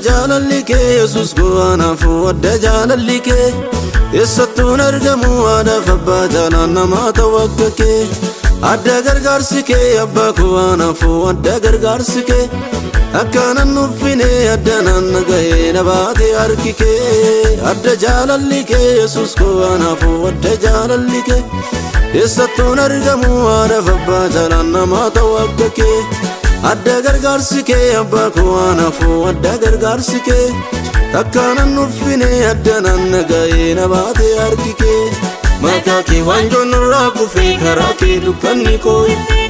jaalalli kee Yesuus go'anaafuu adda jaalalli kee eessattuun argamu adaaf abbaa jaalaan namaa ta'u akka kee adda gargaarsi kee abbaa go'anaafuu adda gargaarsi kee akkaanan nuffine adda naanna ga'ee na baate harki kee adda jaalalli kee Yesuus go'anaafuu adda jaalalli kee eessattuun argamu adaaf abbaa jaalaan namaa ta'u akka kee adda gargaarsi kee abbaa go'anaafuu adda gargaarsi kee akkaanan nuffine adda naanna ga'ee na baate harki kee maqaa kee waanjoon irraa kufee karaa kee dukkanni koo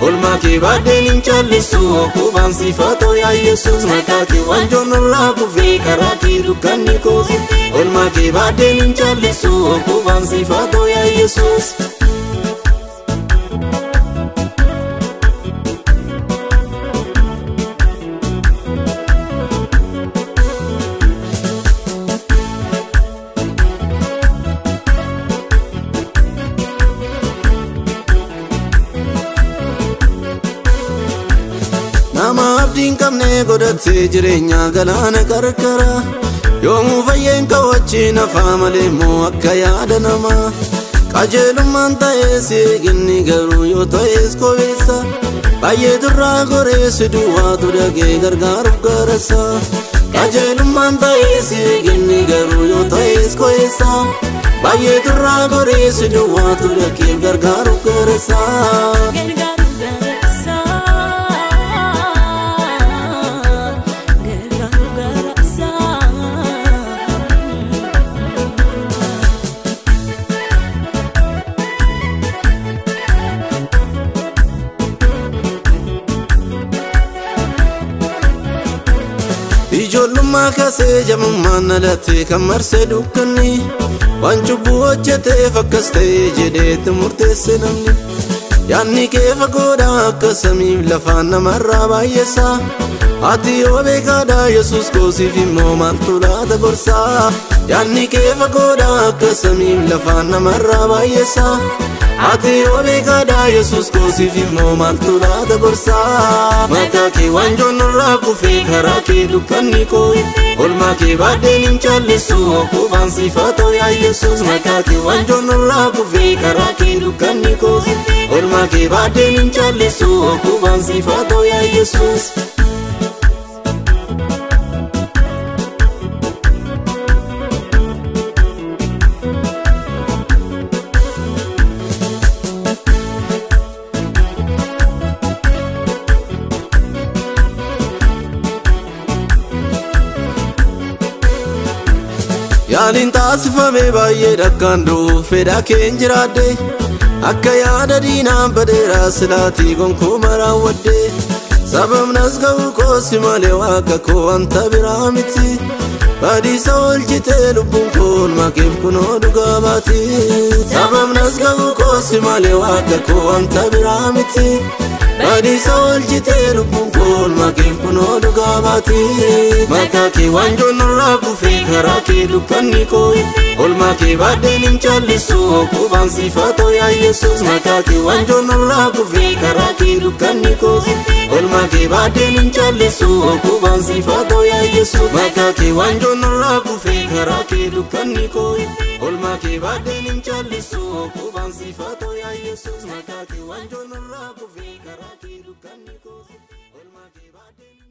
olmaa kee baadheen hin callisu okkubaan sifatoo yaa Yesuus maqaa kee waanjoon irraa kufee karaa kee dukkanni koo olmaa kee baadheen hin callisu okkubaan sifatoo yaa Yesuus nama abdiin qabne godhatee jireenya galaana qarqara yoomuu fayyeen kawachiin hafaa malee immoo akka yaada namaa qajeelummaan ta'ee si eeginni garuu yoo ta'es kobeessa baay'ee durraa goreessi duwwaatu dhagee gargaaruuf garasa qajeelummaan ta'ee si eeginni garuu yoo ta'es kobeessa baay'ee durraa goreessi duwwaatu dhagee gargaaruuf garasa ijoollummaa kaasee jamummaan dhalatee kan marsee dukkanni waan cubbuu hojjeteef akkas ta'ee jedheetti murteesse namni yaadni kee fagoodha akka samiif lafaan namarraa baay'eessa ati yoo beekaadha Yesuus koosiif immoo maaltu laata gorsaa yaadni kee fagoodha akka samiif lafaan namarraa baay'eessa ati yoo beekaadha Yesuus koosiif immoo maaltu laata gorsaa maqaa kee waanjoon irraa kufee karaa kee dukkanni koo olmaa kee baadheen hin callisu okkubaan sifatoo yaa Yesuus maqaa kee waanjoon irraa kufee karaa kee dukkanni koo olmaa kee baadheen hin callisu okkubaan sifatoo yaa Yesuus yaaliin taasifame baay'ee dhakkaan du'uuf fedha keen jiraadde akka yaada diinaan badeeraa silaatii gonkuuma raawwadde sababnas ga'uu koosi malee waaqa koo wanta biraa miti badiisa oolchitee lubbuun koo olmaa keef kunoo dhugaa baati sababnas ga'uu koosi malee waaqa koo wanta biraa miti badiisa oolchitee lubbuun koo olmaa keef kunoo dhugaa baati maqaa kee waanjoon irraa kufee karaa kee dukkanni koo olmaa kee baadheen hin callisu okkubaan sifatoo yaa Yesuus maqaa kee waanjoon irraa kufee karaa kee dukkanni koo olmaa kee baadheen hin callisu okkubaan sifatoo yaa Yesuus maqaa kee waanjoon irraa kufee karaa kee dukkanni koo olmaa kee baadheen hin callisu okkubaan sifatoo yaa Yesuus maqaa kee waanjoon irraa kufee karaa kee dukkanni koo olmaa kee baadheen